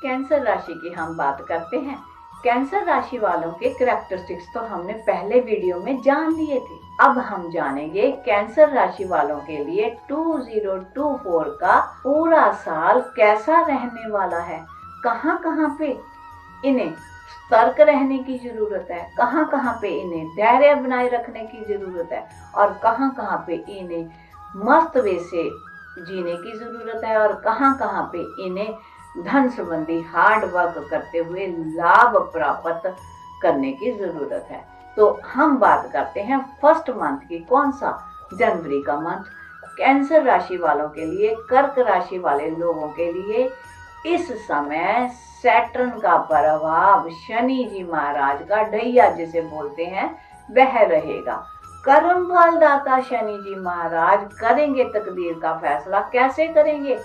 Cancer राशि की हम बात करते हैं। कैंसर राशि वालों के कैरेक्टरिस्टिक्स तो हमने पहले वीडियो में जान लिए थे। अब हम जानेंगे कैंसर राशि वालों के लिए 2024 का पूरा साल कैसा रहने वाला है। कहां कहां पे इन्हें सतर्क रहने की जरूरत है, कहां कहां पे इन्हें धैर्य बनाए रखने की जरूरत है और कहां कहां पे इन्हें मस्त वे से जीने की जरूरत है और कहां कहां पे इन्हें धन संबंधी हार्ड वर्क करते हुए लाभ प्राप्त करने की जरूरत है। तो हम बात करते हैं फर्स्ट मंथ की। कौन सा? जनवरी का मंथ। कैंसर राशि वालों के लिए, कर्क राशि वाले लोगों के लिए इस समय सैटर्न का प्रभाव, शनि जी महाराज का ढैया जिसे बोलते हैं, वह रहेगा। कर्म फलदाता शनि जी महाराज करेंगे तकदीर का फैसला। कैसे करेंगे?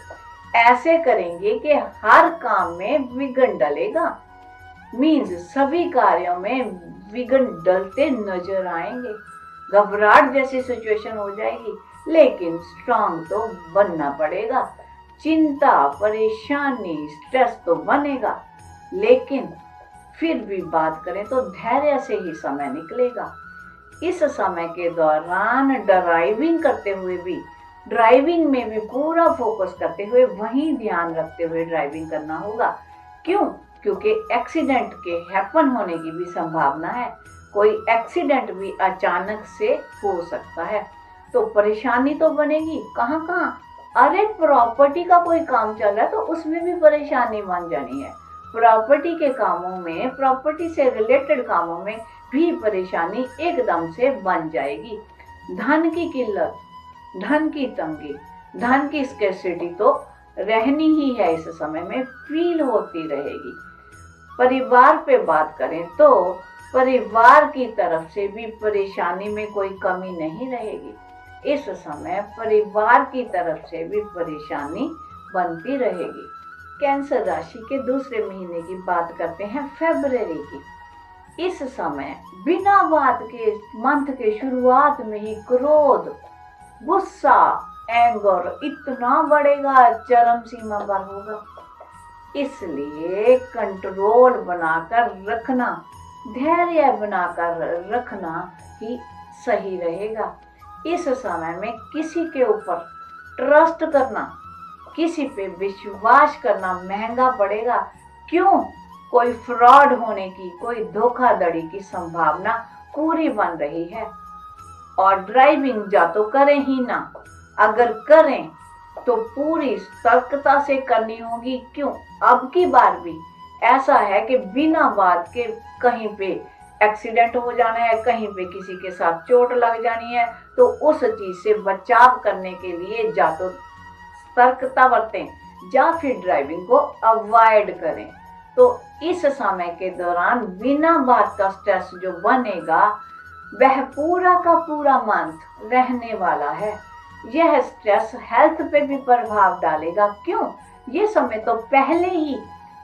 ऐसे करेंगे कि हर काम में विघ्न डलेगा। मीन्स सभी कार्यों में विघ्न डलते नजर आएंगे। घबराहट जैसी सिचुएशन हो जाएगी, लेकिन स्ट्रांग तो बनना पड़ेगा। चिंता, परेशानी, स्ट्रेस तो बनेगा, लेकिन फिर भी बात करें तो धैर्य से ही समय निकलेगा। इस समय के दौरान ड्राइविंग करते हुए भी, ड्राइविंग में भी पूरा फोकस करते हुए, वहीं ध्यान रखते हुए ड्राइविंग करना होगा। क्यों? क्योंकि एक्सीडेंट के हैपन होने की भी संभावना है। कोई एक्सीडेंट भी अचानक से हो सकता है, तो परेशानी तो बनेगी। कहां कहां? अरे प्रॉपर्टी का कोई काम चल रहा है तो उसमें भी परेशानी बन जानी है। प्रॉपर्टी के कामों में, प्रॉपर्टी से रिलेटेड कामों में भी परेशानी एकदम से बन जाएगी। धन की किल्लत, धन की तंगी, धन की स्कैर्सिटी तो रहनी ही है, इस समय में फील होती रहेगी। परिवार पे बात करें तो परिवार की तरफ से भी परेशानी में कोई कमी नहीं रहेगी। इस समय परिवार की तरफ से भी परेशानी बनती रहेगी। कैंसर राशि के दूसरे महीने की बात करते हैं, फरवरी की। इस समय बिना बात के मंथ के शुरुआत में ही क्रोध, गुस्सा, एंगर इतना बढ़ेगा, चरम सीमा पर होगा। इसलिए कंट्रोल बनाकर रखना, धैर्य बनाकर रखना ही सही रहेगा। इस समय में किसी के ऊपर ट्रस्ट करना, किसी पे विश्वास करना महंगा पड़ेगा। क्यों? कोई फ्रॉड होने की, कोई धोखाधड़ी की संभावना पूरी बन रही है। और ड्राइविंग या तो करें ही ना, अगर करें तो पूरी सतर्कता से करनी होगी। क्यों? अब की बार भी ऐसा है कि बिना बात के कहीं पे एक्सीडेंट हो जाना है, कहीं पे किसी के साथ चोट लग जानी है, तो उस चीज से बचाव करने के लिए या तो सतर्कता बरतें या फिर ड्राइविंग को अवॉइड करें। तो इस समय के दौरान बिना बात का स्ट्रेस जो बनेगा, वह पूरा का पूरा मंथ रहने वाला है। यह स्ट्रेस हेल्थ पे भी प्रभाव डालेगा। क्यों? ये समय तो पहले ही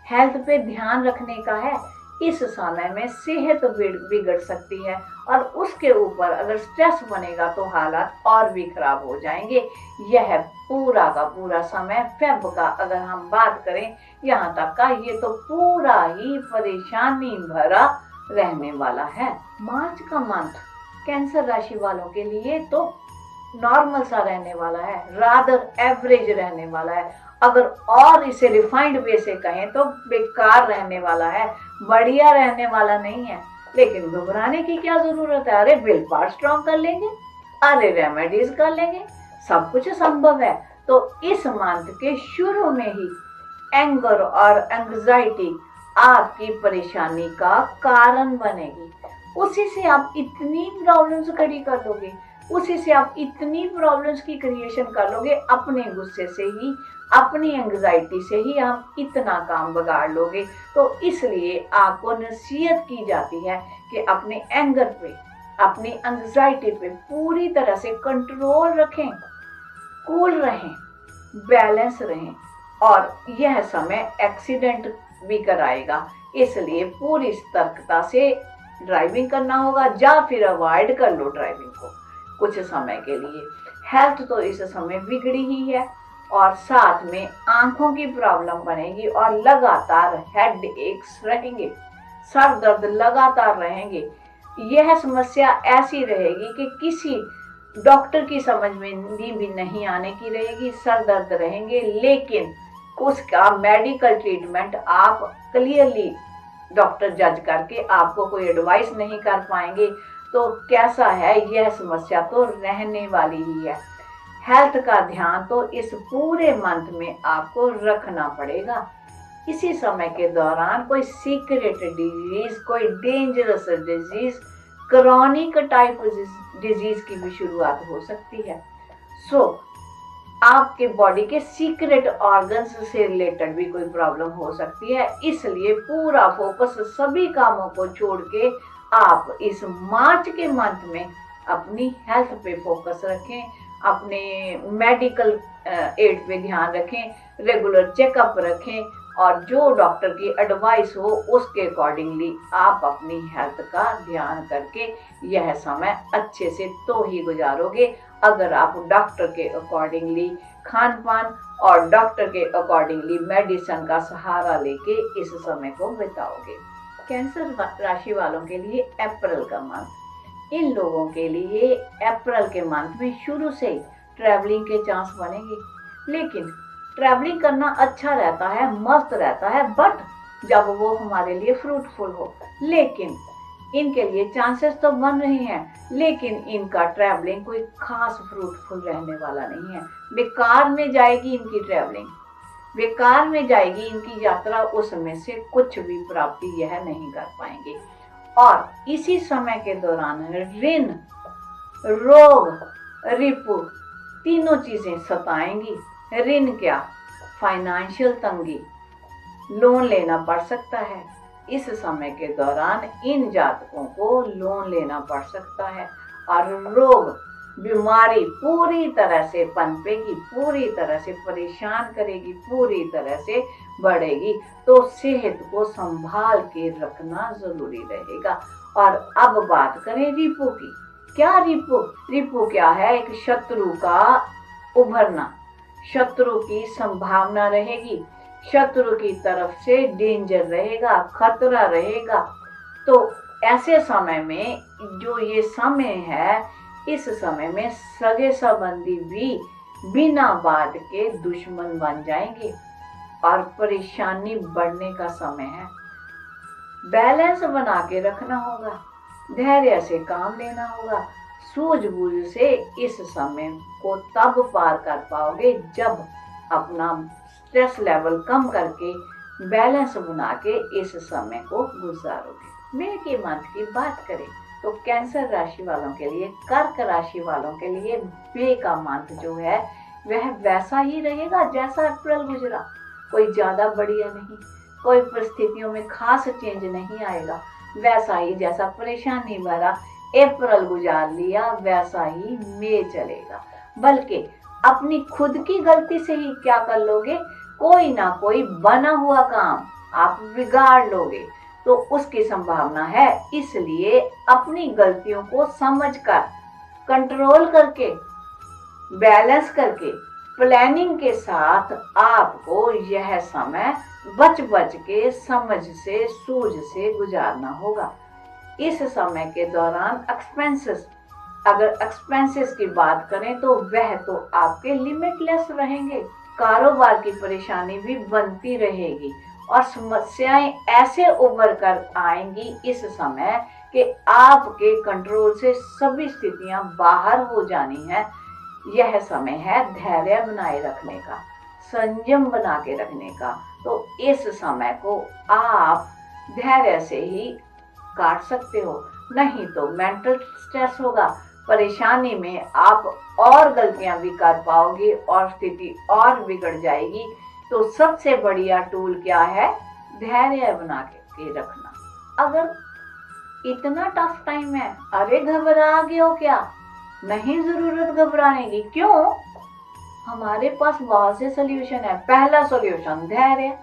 हेल्थ पे ध्यान रखने का है। इस समय में सेहत बिगड़ सकती है और उसके ऊपर अगर स्ट्रेस बनेगा तो हालात और भी खराब हो जाएंगे। यह पूरा का पूरा समय फेब का अगर हम बात करें यहाँ तक का, ये तो पूरा ही परेशानी भरा रहने वाला है। मार्च का मंथ कैंसर राशि वालों के लिए तो नॉर्मल सा रहने वाला है, रादर एवरेज रहने वाला है। अगर और इसे रिफाइंड वे से कहें तो बेकार रहने वाला है, बढ़िया रहने वाला नहीं है। लेकिन घबराने की क्या जरूरत है? अरे विल पावर स्ट्रॉन्ग कर लेंगे, अरे रेमेडीज कर लेंगे, सब कुछ संभव है। तो इस मंथ के शुरू में ही एंगर और एंग्जाइटी आपकी परेशानी का कारण बनेगी। उसी से आप इतनी प्रॉब्लम्स खड़ी कर लोगे, उसी से आप इतनी प्रॉब्लम्स की क्रिएशन कर लोगे, अपने गुस्से से ही, अपनी एंग्जाइटी से ही आप इतना काम बिगाड़ लोगे। तो इसलिए आपको नसीहत की जाती है कि अपने एंगर पे, अपनी एंग्जाइटी पे पूरी तरह से कंट्रोल रखें, कूल रहें, बैलेंस रहें। और यह समय एक्सीडेंट भी कराएगा, इसलिए पूरी सतर्कता से ड्राइविंग करना होगा या फिर अवॉइड कर लो ड्राइविंग को कुछ समय के लिए। हेल्थ तो इस समय बिगड़ी ही है और साथ में आंखों की प्रॉब्लम बनेगी और लगातार हेड एक्स रहेंगे, सर दर्द लगातार रहेंगे। यह समस्या ऐसी रहेगी कि किसी डॉक्टर की समझ में भी नहीं आने की रहेगी, सर दर्द रहेंगे, लेकिन उसका मेडिकल ट्रीटमेंट आप क्लियरली डॉक्टर जज करके आपको कोई एडवाइस नहीं कर पाएंगे। तो कैसा है, यह समस्या तो रहने वाली ही है। हेल्थ का ध्यान तो इस पूरे मंथ में आपको रखना पड़ेगा। इसी समय के दौरान कोई सीक्रेट डिजीज, कोई dangerous disease, chronic type disease की भी शुरुआत हो सकती है। आपके बॉडी के सीक्रेट ऑर्गन्स से रिलेटेड भी कोई प्रॉब्लम हो सकती है। इसलिए पूरा फोकस सभी कामों को छोड़ के आप इस मार्च के मंथ में अपनी हेल्थ पे फोकस रखें, अपने मेडिकल एड पे ध्यान रखें, रेगुलर चेकअप रखें और जो डॉक्टर की एडवाइस हो उसके अकॉर्डिंगली आप अपनी हेल्थ का ध्यान करके यह समय अच्छे से तो ही गुजारोगे अगर आप डॉक्टर के अकॉर्डिंगली खान पान और डॉक्टर के अकॉर्डिंगली मेडिसिन का सहारा लेके इस समय को बिताओगे। कैंसर राशि वालों के लिए अप्रैल का मंथ, इन लोगों के लिए अप्रैल के मंथ में शुरू से ही ट्रैवलिंग के चांस बनेंगे। लेकिन ट्रैवलिंग करना अच्छा रहता है, मस्त रहता है, बट जब वो हमारे लिए फ्रूटफुल हो। लेकिन इनके लिए चांसेस तो बन रहे हैं, लेकिन इनका ट्रैवलिंग कोई खास फ्रूटफुल रहने वाला नहीं है। बेकार में जाएगी इनकी ट्रैवलिंग, बेकार में जाएगी इनकी यात्रा, उसमें से कुछ भी प्राप्ति यह नहीं कर पाएंगे। और इसी समय के दौरान ऋण, रोग, रिपु तीनों चीजें सताएंगी। ऋण क्या, फाइनेंशियल तंगी, लोन लेना पड़ सकता है। इस समय के दौरान इन जातकों को लोन लेना पड़ सकता है। और रोग, बीमारी पूरी तरह से पनपेगी, पूरी तरह से परेशान करेगी, पूरी तरह से बढ़ेगी। तो सेहत को संभाल के रखना जरूरी रहेगा। और अब बात करें रिपु की। क्या रिपु, रिपु क्या है, एक शत्रु का उभरना, शत्रु की संभावना रहेगी, शत्रु की तरफ से डेंजर रहेगा, खतरा रहेगा। तो ऐसे समय में जो ये समय है, इस समय में सगे संबंधी भी बिना बात के दुश्मन बन जाएंगे और परेशानी बढ़ने का समय है। बैलेंस बना के रखना होगा, धैर्य से काम लेना होगा, सूझबूझ से इस समय को तब पार कर पाओगे जब अपना स्ट्रेस लेवल कम करके बैलेंस बना के इस समय को गुजारोगे। मई के मंथ की बात करें तो कैंसर राशि वालों के लिए, कर्क राशि वालों के लिए मई का मंथ जो है वह वैसा ही रहेगा जैसा अप्रैल गुजरा। कोई ज्यादा बढ़िया नहीं, कोई परिस्थितियों में खास चेंज नहीं आएगा। वैसा ही जैसा परेशानी भरा अप्रैल गुजार लिया वैसा ही मई चलेगा। बल्कि अपनी खुद की गलती से ही क्या कर लोगे, कोई ना कोई बना हुआ काम आप बिगाड़ लोगे, तो उसकी संभावना है। इसलिए अपनी गलतियों को समझकर, कंट्रोल करके, बैलेंस करके, प्लानिंग के साथ आपको यह समय बच बच के, समझ से, सूझ से गुजारना होगा। इस समय के दौरान एक्सपेंसेस, अगर एक्सपेंसेस की बात करें तो वह तो आपके लिमिटलेस रहेंगे। कारोबार की परेशानी भी बनती रहेगी और समस्याएं ऐसे उभर कर आएंगी इस समय कि आपके कंट्रोल से सभी स्थितियां बाहर हो जानी है। यह समय है धैर्य बनाए रखने का, संयम बना के रखने का। तो इस समय को आप धैर्य से ही काट सकते हो, नहीं तो मेंटल स्ट्रेस होगा, परेशानी में आप और गलतियां भी कर पाओगे और स्थिति और बिगड़ जाएगी। तो सबसे बढ़िया टूल क्या है, धैर्य बना के रखना। अगर इतना टफ टाइम है, अरे घबरा गए हो क्या, नहीं जरूरत घबराने की। क्यों, हमारे पास बहुत से सोल्यूशन है। पहला सोल्यूशन धैर्य,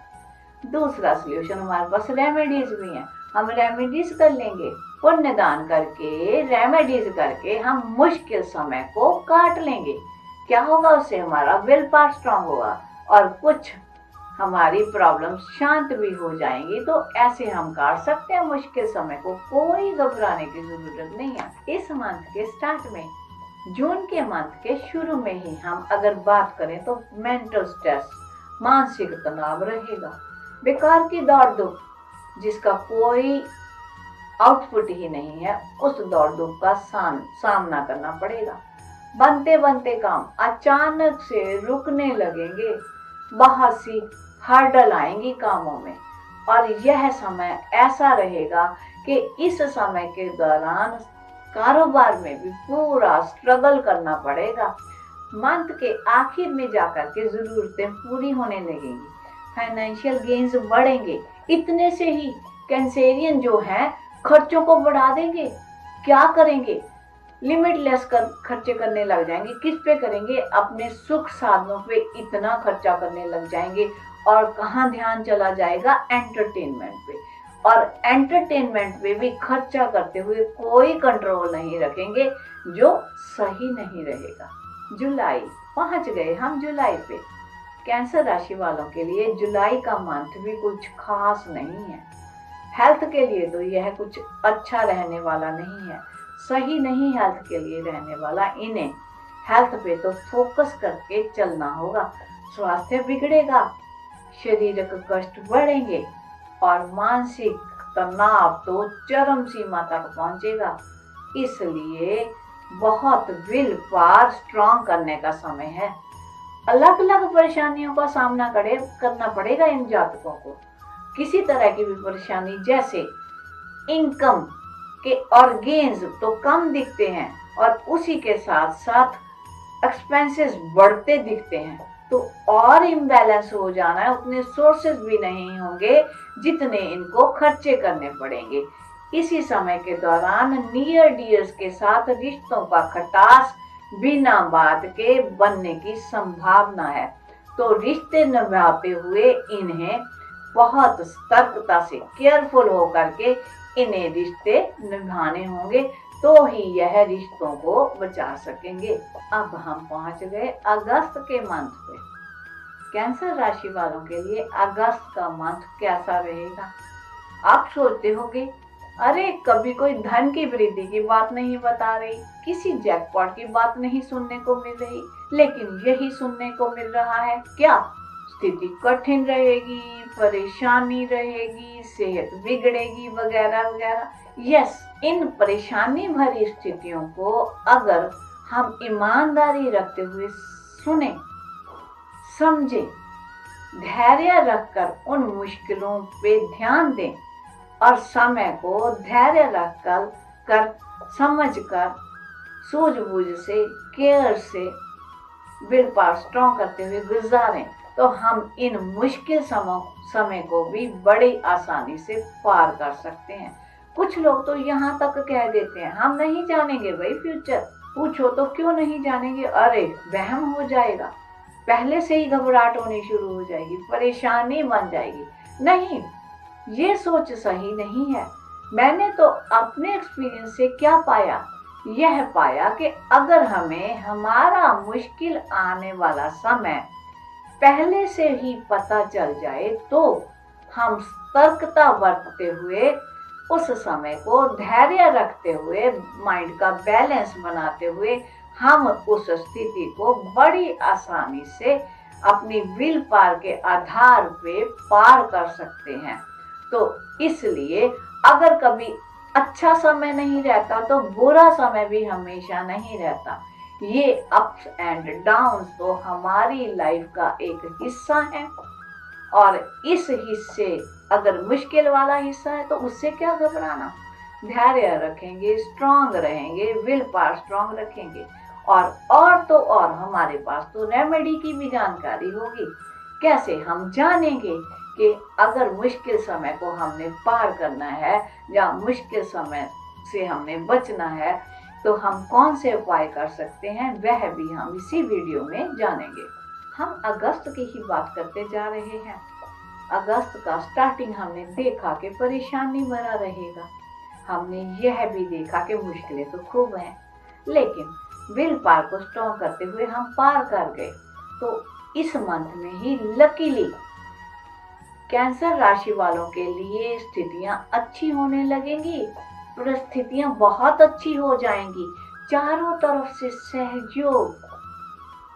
दूसरा सोल्यूशन हमारे पास रेमेडीज भी हैं, हम रेमेडीज कर लेंगे। पुण्य दान करके, रेमेडीज करके हम मुश्किल समय को काट लेंगे। क्या होगा, उससे हमारा विल पावर स्ट्रांग होगा और कुछ हमारी प्रॉब्लम शांत भी हो जाएंगी। तो ऐसे हम काट सकते हैं मुश्किल समय को, कोई घबराने की जरूरत नहीं है। इस मंथ के स्टार्ट में, जून के मंथ के शुरू में ही हम अगर बात करें तो मेंटल स्ट्रेस, मानसिक तनाव रहेगा। बेकार की दौड़ धूप जिसका कोई आउटपुट ही नहीं है, उस दौड़ धूप का सामना करना पड़ेगा। बनते बनते काम अचानक से रुकने लगेंगे, बहुत सी हर्डल आएंगी कामों में, और यह समय ऐसा रहेगा कि इस समय के दौरान कारोबार में भी पूरा स्ट्रगल करना पड़ेगा। मंथ के आखिर में जाकर के जरूरतें पूरी होने लगेंगी, फाइनेंशियल गेन्स बढ़ेंगे। इतने से ही कैंसेरियन जो हैं खर्चों को बढ़ा देंगे। क्या करेंगे, लिमिटलेस खर्चे करने लग जाएंगे। किस पे करेंगे, अपने सुख साधनों पे इतना खर्चा करने लग जाएंगे, और कहाँ ध्यान चला जाएगा, एंटरटेनमेंट पे। और एंटरटेनमेंट पे भी खर्चा करते हुए कोई कंट्रोल नहीं रखेंगे, जो सही नहीं रहेगा। जुलाई पहुंच गए हम जुलाई पे। कैंसर राशि वालों के लिए जुलाई का मंथ भी कुछ खास नहीं है। हेल्थ के लिए तो यह कुछ अच्छा रहने वाला नहीं है, सही नहीं हेल्थ के लिए रहने वाला। इन्हें हेल्थ पे तो फोकस करके चलना होगा। स्वास्थ्य बिगड़ेगा, शारीरिक कष्ट बढ़ेंगे और मानसिक तनाव तो चरम सीमा तक पहुंचेगा। इसलिए बहुत विल पावर स्ट्रांग करने का समय है। अलग अलग परेशानियों का सामना करना पड़ेगा इन जातकों को। किसी तरह की भी परेशानी, जैसे इनकम के और गेन्स तो कम दिखते हैं और उसी के साथ साथ एक्सपेंसेस बढ़ते दिखते हैं, तो और इम्बैलेंस हो जाना है। उतने सोर्सेस भी नहीं होंगे जितने इनको खर्चे करने पड़ेंगे। इसी समय के दौरान नियर डियर्स के साथ रिश्तों का खटास बिना बात के बनने की संभावना है। तो रिश्ते निभाते हुए इन्हें बहुत सतर्कता से, केयरफुल होकर के इन्हें रिश्ते निभाने होंगे, तो ही यह रिश्तों को बचा सकेंगे। अब हम पहुंच गए अगस्त के मंथ पे। कैंसर राशि वालों के लिए अगस्त का मंथ कैसा रहेगा? आप सोचते होंगे, अरे कभी कोई धन की वृद्धि की बात नहीं बता रही, किसी जैकपॉट की बात नहीं सुनने को मिल रही, लेकिन यही सुनने को मिल रहा है। क्या स्थिति कठिन रहेगी, परेशानी रहेगी, सेहत बिगड़ेगी वगैरह वगैरह? यस, इन परेशानी भरी स्थितियों को अगर हम ईमानदारी रखते हुए सुने, समझे, धैर्य रखकर उन मुश्किलों पे ध्यान दें और समय को धैर्य रखकर समझकर सूझबूझ से, केयर से, विल पावर स्ट्रांग करते हुए गुजारें, तो हम इन मुश्किल समय को भी बड़ी आसानी से पार कर सकते हैं। कुछ लोग तो यहाँ तक कह देते हैं, हम नहीं जानेंगे भाई फ्यूचर। पूछो तो क्यों नहीं जानेंगे? अरे वहम हो जाएगा, पहले से ही घबराहट होनी शुरू हो जाएगी, परेशानी बन जाएगी। नहीं, ये सोच सही नहीं है। मैंने तो अपने एक्सपीरियंस से क्या पाया, यह पाया कि अगर हमें हमारा मुश्किल आने वाला समय पहले से ही पता चल जाए, तो हम सतर्कता बरतते हुए, उस समय को धैर्य रखते हुए, माइंड का बैलेंस बनाते हुए, हम उस स्थिति को बड़ी आसानी से अपनी विल पावर के आधार पे पार कर सकते हैं। तो इसलिए अगर कभी अच्छा समय नहीं रहता तो बुरा समय भी हमेशा नहीं रहता। ये अप्स एंड डाउन्स तो हमारी लाइफ का एक हिस्सा है, और इस हिस्से, अगर मुश्किल वाला हिस्सा है तो उससे क्या घबराना। धैर्य रखेंगे, स्ट्रांग रहेंगे, विल पावर स्ट्रांग रखेंगे, और तो और हमारे पास तो रेमेडी की भी जानकारी होगी। कैसे हम जानेंगे कि अगर मुश्किल समय को हमने पार करना है या मुश्किल समय से हमने बचना है, तो हम कौन से उपाय कर सकते हैं, वह भी हम इसी वीडियो में जानेंगे। हम अगस्त की ही बात करते जा रहे हैं। अगस्त का स्टार्टिंग हमने देखा कि परेशानी भरा रहेगा। हमने यह भी देखा कि मुश्किलें तो खूब हैं, लेकिन विल पावर को स्ट्रॉन्ग करते हुए हम पार कर गए। तो इस मंथ में ही लकीली कैंसर राशि वालों के लिए स्थितियां अच्छी होने लगेंगी, परिस्थितियां बहुत अच्छी हो जाएंगी, चारों तरफ से सहयोग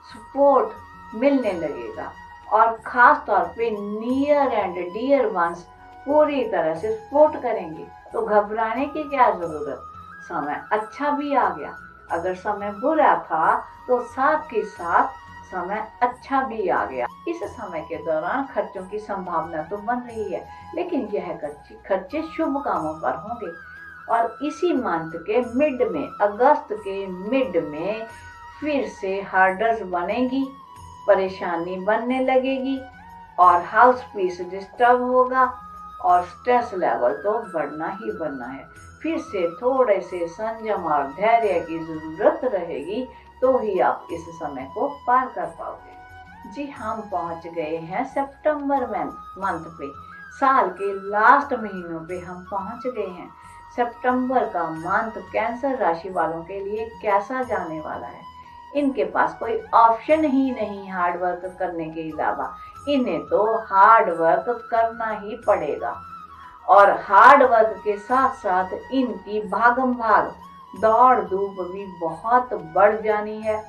सपोर्ट मिलने लगेगा और खास तौर पे नियर एंड डियर वंस पूरी तरह से सपोर्ट करेंगे। तो घबराने की क्या जरूरत, समय अच्छा भी आ गया। अगर समय बुरा था तो साथ के साथ समय अच्छा भी आ गया। इस समय के दौरान खर्चों की संभावना तो बन रही है, लेकिन यह खर्चे शुभ कामों पर होंगे। और इसी मंथ के मिड में, अगस्त के मिड में फिर से हर्डल्स बनेगी, परेशानी बनने लगेगी और हाउस पीस डिस्टर्ब होगा और स्ट्रेस लेवल तो बढ़ना ही बढ़ना है। फिर से थोड़े से संयम और धैर्य की जरूरत रहेगी, तो ही आप इस समय को पार कर पाओगे। जी, हम पहुंच गए हैं सितंबर मंथ पे, साल के लास्ट महीनों पे हम पहुंच गए हैं। सितंबर का मंथ कैंसर राशि वालों के लिए कैसा जाने वाला है? इनके पास कोई ऑप्शन ही नहीं हार्ड वर्क करने के अलावा, इन्हें तो हार्ड वर्क करना ही पड़ेगा। और हार्ड वर्क के साथ साथ इनकी भागम भाग, दौड़ धूप भी बहुत बढ़ जानी है।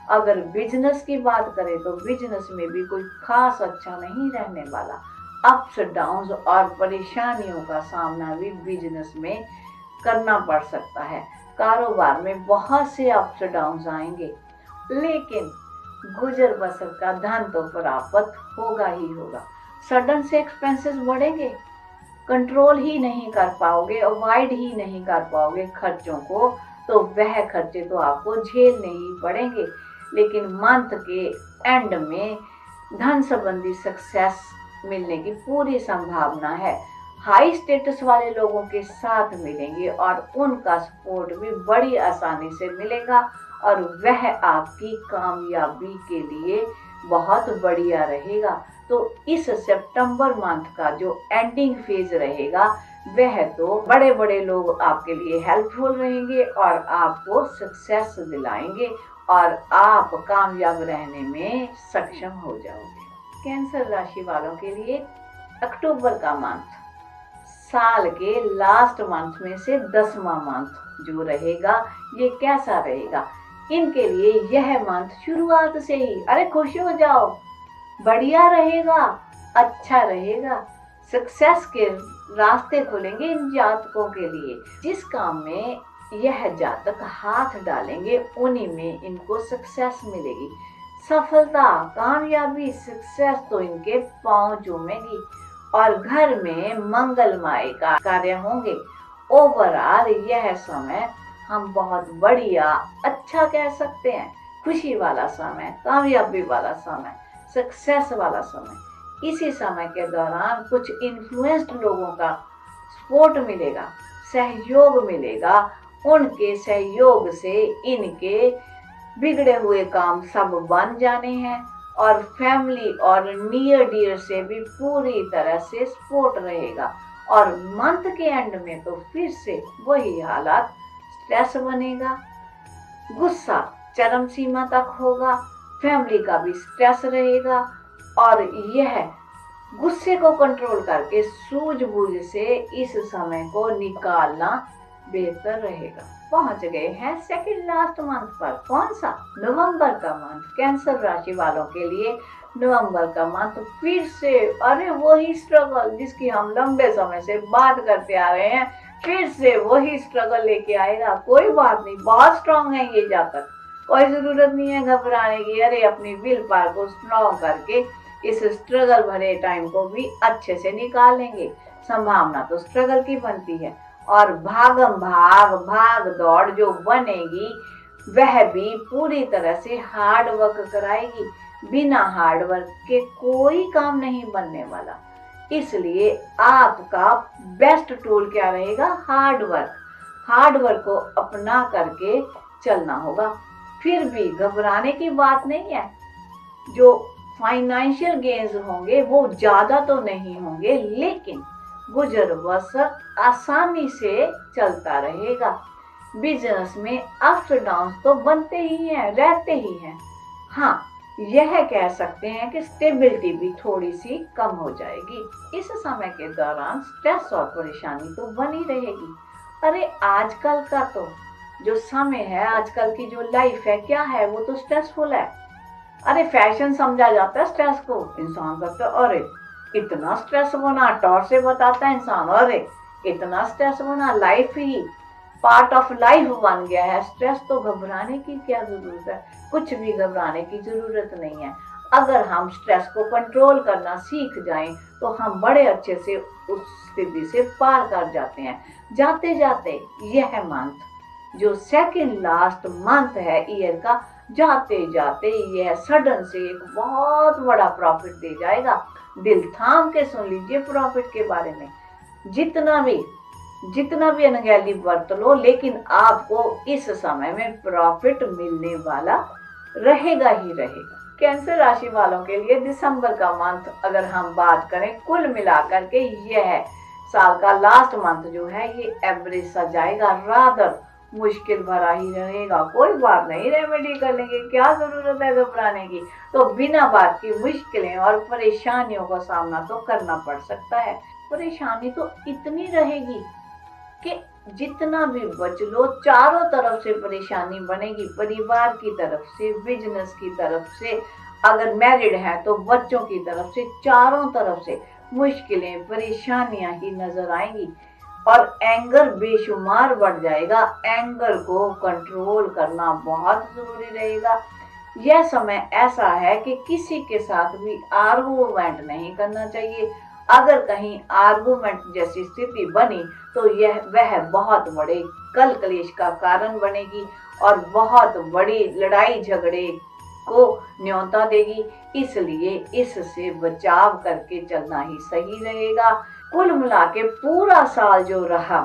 अगर बिजनेस की बात करें तो बिजनेस में भी कोई खास अच्छा नहीं रहने वाला। अप्स डाउन्स और परेशानियों का सामना भी बिजनेस में करना पड़ सकता है। कारोबार में बहुत से अप्स डाउन्स आएंगे, लेकिन गुजर बसर का धन तो प्राप्त होगा ही होगा। सडन से एक्सपेंसेस बढ़ेंगे, कंट्रोल ही नहीं कर पाओगे, अवॉइड ही नहीं कर पाओगे खर्चों को, तो वह खर्चे तो आपको झेलने ही पड़ेंगे। लेकिन मंथ के एंड में धन संबंधी सक्सेस मिलने की पूरी संभावना है। हाई स्टेटस वाले लोगों के साथ मिलेंगे और उनका सपोर्ट भी बड़ी आसानी से मिलेगा और वह आपकी कामयाबी के लिए बहुत बढ़िया रहेगा। तो इस सितंबर मंथ का जो एंडिंग फेज रहेगा, वह तो बड़े बड़े लोग आपके लिए हेल्पफुल रहेंगे और आपको सक्सेस दिलाएंगे और आप कामयाब रहने में सक्षम हो जाओगे। कैंसर राशि वालों के लिए अक्टूबर का मंथ साल के लास्ट मंथ में से 10वां मंथ जो रहेगा, ये कैसा रहेगा? इनके लिए यह मंथ शुरुआत से ही, अरे खुश हो जाओ, बढ़िया रहेगा, अच्छा रहेगा। सक्सेस के रास्ते खुलेंगे इन जातकों के लिए। जिस काम में यह जातक हाथ डालेंगे उन्हीं में इनको सक्सेस मिलेगी। सफलता, कामयाबी, सक्सेस तो इनके पांव चूमेगी और घर में मंगलमय का कार्य होंगे। ओवरऑल यह समय हम बहुत बढ़िया, अच्छा कह सकते हैं। खुशी वाला समय, कामयाबी वाला समय, सक्सेस वाला समय। इसी समय के दौरान कुछ इन्फ्लुएंस्ड लोगों का सपोर्ट मिलेगा, सहयोग मिलेगा। उनके सहयोग से इनके बिगड़े हुए काम सब बन जाने हैं और फैमिली और नियर डियर से भी पूरी तरह से सपोर्ट रहेगा। और मंथ के एंड में तो फिर से वही हालात, स्ट्रेस बनेगा, गुस्सा चरम सीमा तक होगा, फैमिली का भी स्ट्रेस रहेगा और यह गुस्से को कंट्रोल करके सूझबूझ से इस समय को निकालना बेहतर रहेगा। पहुंच गए हैं सेकंड लास्ट मंथ पर। कौन सा? नवंबर का मंथ। कैंसर राशि वालों के लिए नवंबर का मंथ फिर से, अरे वही स्ट्रगल जिसकी हम लंबे समय से बात करते आ रहे हैं, फिर से वही स्ट्रगल लेके आएगा। कोई बात नहीं, बहुत स्ट्रांग है ये जातक, कोई जरूरत नहीं है घबराने की। अरे अपनी विल पावर को स्ट्रॉन्ग करके इस स्ट्रगल भरे टाइम को भी अच्छे से निकाल लेंगे। संभावना तो स्ट्रगल की बनती है और भागम भाग दौड़ जो बनेगी वह भी पूरी तरह से हार्ड वर्क कराएगी। बिना हार्ड वर्क के कोई काम नहीं बनने वाला। इसलिए आपका बेस्ट टूल क्या रहेगा? Hard work. हार्ड वर्क को अपना करके चलना होगा। फिर भी घबराने की बात नहीं है। जो फाइनेंशियल गेन्स होंगे वो ज्यादा तो नहीं होंगे, लेकिन गुजर बसर आसानी से चलता रहेगा। बिजनेस में अप्स डाउन तो बनते ही हैं, रहते ही हैं। हाँ, यह कह सकते हैं कि स्टेबिलिटी भी थोड़ी सी कम हो जाएगी। इस समय के दौरान स्ट्रेस और परेशानी तो बनी रहेगी। अरे आजकल का तो जो समय है, आजकल की जो लाइफ है, क्या है, वो तो स्ट्रेसफुल है। अरे फैशन समझा जाता है स्ट्रेस को। इंसान कहता है अरे इतना स्ट्रेस होना, टॉर से बताता है इंसान, अरे इतना स्ट्रेस होना, life he part of life बन गया है। स्ट्रेस तो घबराने की क्या जरूरत है, कुछ भी घबराने की जरूरत नहीं है। अगर हम स्ट्रेस को कंट्रोल करना सीख जाएं तो हम बड़े अच्छे से उस स्थिति से पार कर जाते हैं। जाते जाते यह मंथ जो सेकंड लास्ट मंथ है ईयर का, जाते जाते यह सडन से एक बहुत बड़ा प्रॉफिट दे जाएगा। दिल थाम के सुन लीजिए प्रॉफिट के बारे में। जितना भी अनगैली बरत लो, लेकिन आपको इस समय में प्रॉफिट मिलने वाला रहेगा ही रहेगा। कैंसर राशि वालों के लिए दिसंबर का मंथ अगर हम बात करें, कुल मिलाकर के यह साल का लास्ट मंथ जो है ये एवरेज सा जाएगा, रादर मुश्किल भरा ही रहेगा। कोई बात नहीं, रेमेडी कर लेंगे, क्या जरूरत है घबराने की। तो बिना बात की मुश्किलें और परेशानियों का सामना तो करना पड़ सकता है। परेशानी तो इतनी रहेगी कि जितना भी बच लो, चारों तरफ से परेशानी बनेगी। परिवार की तरफ से, बिजनेस की तरफ से, अगर मैरिड है तो बच्चों की तरफ से, चारों तरफ से मुश्किलें परेशानियां ही नजर आएंगी। और एंगर बेशुमार बढ़ जाएगा। एंगर को कंट्रोल करना बहुत जरूरी रहेगा। यह समय ऐसा है कि किसी के साथ भी आर्गुमेंट नहीं करना चाहिए। अगर कहीं आर्गुमेंट जैसी स्थिति बनी तो वह बहुत बड़े कल कलेश का कारण बनेगी और बहुत बड़ी लड़ाई झगड़े को न्योता देगी। इसलिए इससे बचाव करके चलना ही सही रहेगा। कुल मिला के पूरा साल जो रहा,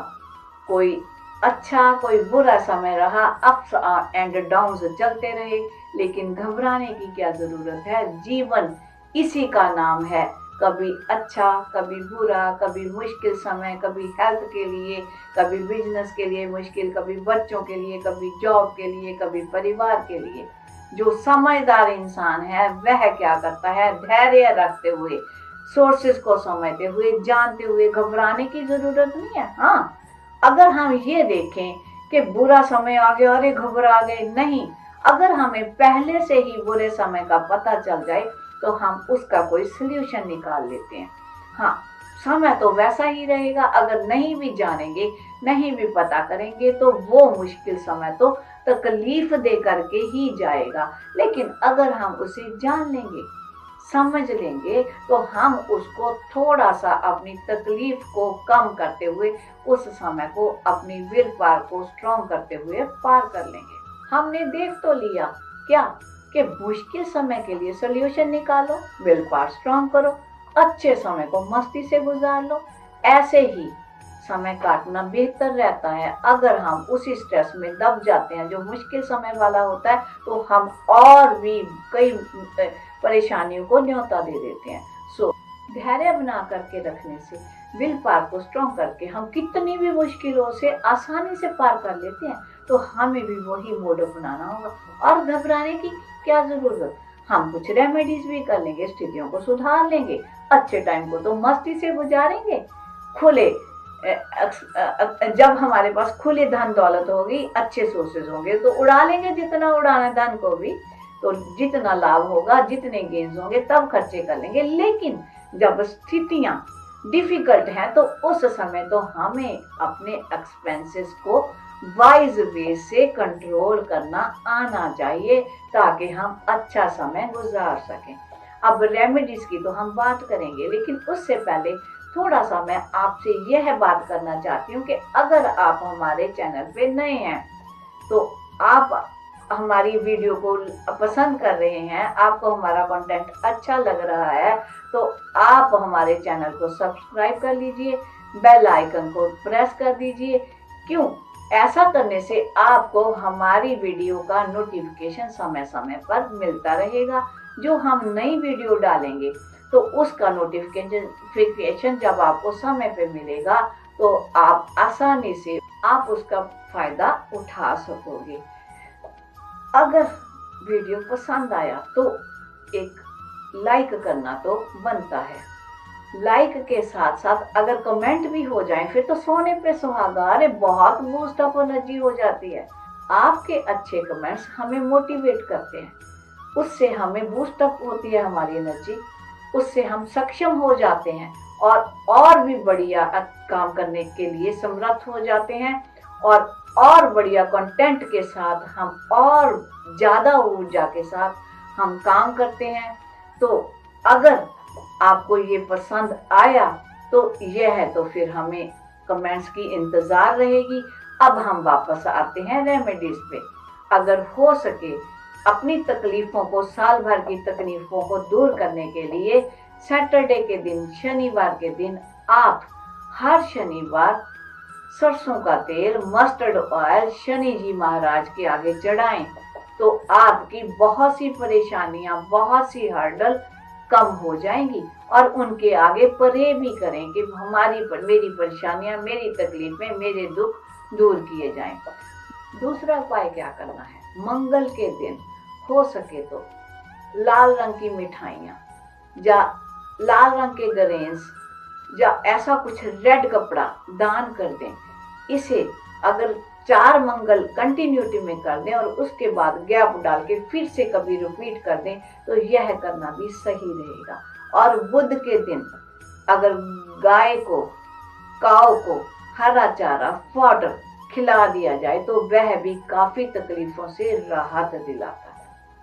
कोई अच्छा कोई बुरा समय रहा, अप्स एंड डाउन्स चलते रहे, लेकिन घबराने की क्या जरूरत है। जीवन इसी का नाम है, कभी अच्छा कभी बुरा, कभी मुश्किल समय, कभी हेल्थ के लिए, कभी बिजनेस के लिए मुश्किल, कभी बच्चों के लिए, कभी जॉब के लिए, कभी परिवार के लिए। जो समझदार इंसान है वह क्या करता है, धैर्य रखते हुए, सोर्सेस को समझते हुए, जानते हुए घबराने की जरूरत नहीं है। हाँ, अगर हम ये देखें कि बुरा समय आ गया, अरे घबरा गए, नहीं। अगर हमें पहले से ही बुरे समय का पता चल जाए तो हम उसका कोई सल्यूशन निकाल लेते हैं। हाँ, समय तो वैसा ही रहेगा। अगर नहीं भी जानेंगे, नहीं भी पता करेंगे तो वो मुश्किल समय तो तकलीफ दे करके ही जाएगा। लेकिन अगर हम उसे जान लेंगे, समझ लेंगे, तो हम उसको थोड़ा सा अपनी तकलीफ को कम करते हुए, उस समय को अपनी विल पावर को स्ट्रॉन्ग करते हुए पार कर लेंगे। हमने देख तो लिया क्या कि मुश्किल समय के लिए सॉल्यूशन निकालो, विल पावर स्ट्रॉन्ग करो, अच्छे समय को मस्ती से गुजार लो। ऐसे ही समय काटना बेहतर रहता है। अगर हम उसी स्ट्रेस में दब जाते हैं जो मुश्किल समय वाला होता है, तो हम और भी कई परेशानियों को न्योता दे देते हैं। सो धैर्य बना करके रखने से, विल पावर को स्ट्रॉन्ग करके हम कितनी भी मुश्किलों से आसानी से पार कर लेते हैं। तो हमें भी वही मोड अपनाना होगा और घबराने की क्या जरूरत। हम कुछ रेमेडीज भी कर लेंगे, स्थितियों को सुधार लेंगे, अच्छे टाइम को तो मस्ती से गुजारेंगे। खुले जब हमारे पास खुली धन दौलत होगी, अच्छे सोर्सेज होंगे तो उड़ा लेंगे जितना उड़ाना धन को भी। तो जितना लाभ होगा, जितने गेन्स होंगे तब खर्चे कर लेंगे। लेकिन जब स्थितियां डिफिकल्ट हैं तो उस समय तो हमें अपने एक्सपेंसेस को वाइज वे से कंट्रोल करना आना चाहिए, ताकि हम अच्छा समय गुजार सकें। अब रेमेडीज की तो हम बात करेंगे, लेकिन उससे पहले थोड़ा सा मैं आपसे यह बात करना चाहती हूँ कि अगर आप हमारे चैनल पे नए हैं तो आप हमारी वीडियो को पसंद कर रहे हैं, आपको हमारा कंटेंट अच्छा लग रहा है, तो आप हमारे चैनल को सब्सक्राइब कर लीजिए, बेल आइकन को प्रेस कर दीजिए। क्यों? ऐसा करने से आपको हमारी वीडियो का नोटिफिकेशन समय समय पर मिलता रहेगा। जो हम नई वीडियो डालेंगे तो उसका नोटिफिकेशन जब आपको समय पे मिलेगा तो आप आसानी से आप उसका फायदा उठा सकोगे। अगर वीडियो पसंद आया तो एक लाइक करना तो बनता है। लाइक के साथ साथ अगर कमेंट भी हो जाए फिर तो सोने पे सुहागा। अरे बहुत बूस्ट अप एनर्जी हो जाती है। आपके अच्छे कमेंट्स हमें मोटिवेट करते हैं, उससे हमें बूस्ट अप होती है हमारी एनर्जी, उससे हम सक्षम हो जाते हैं और भी बढ़िया काम करने के लिए समर्थ हो जाते हैं और बढ़िया कंटेंट के साथ हम और ज्यादा ऊर्जा के साथ हम काम करते हैं। तो अगर आपको ये पसंद आया तो यह है, तो फिर हमें कमेंट्स की इंतजार रहेगी। अब हम वापस आते हैं रेमेडीज पे। अगर हो सके अपनी तकलीफों को, साल भर की तकलीफों को दूर करने के लिए सैटरडे के दिन, शनिवार के दिन आप हर शनिवार सरसों का तेल, मस्टर्ड ऑयल शनि जी महाराज के आगे चढ़ाएं तो आपकी बहुत सी परेशानियां, बहुत सी हर्डल कम हो जाएंगी और उनके आगे प्रे भी करें कि मेरी परेशानियां, मेरी तकलीफें, मेरे दुख दूर किए जाएं। दूसरा उपाय क्या करना है? मंगल के दिन हो सके तो लाल रंग की मिठाइयाँ या लाल रंग के ग्रेन्स या ऐसा कुछ रेड कपड़ा दान कर दें। इसे अगर 4 मंगल कंटिन्यूटी में कर दें और उसके बाद गैप डाल के फिर से कभी रिपीट कर दें तो यह करना भी सही रहेगा। और बुध के दिन अगर गाय को, काऊ को हरा चारा, फॉडर खिला दिया जाए तो वह भी काफी तकलीफों से राहत दिलाता है।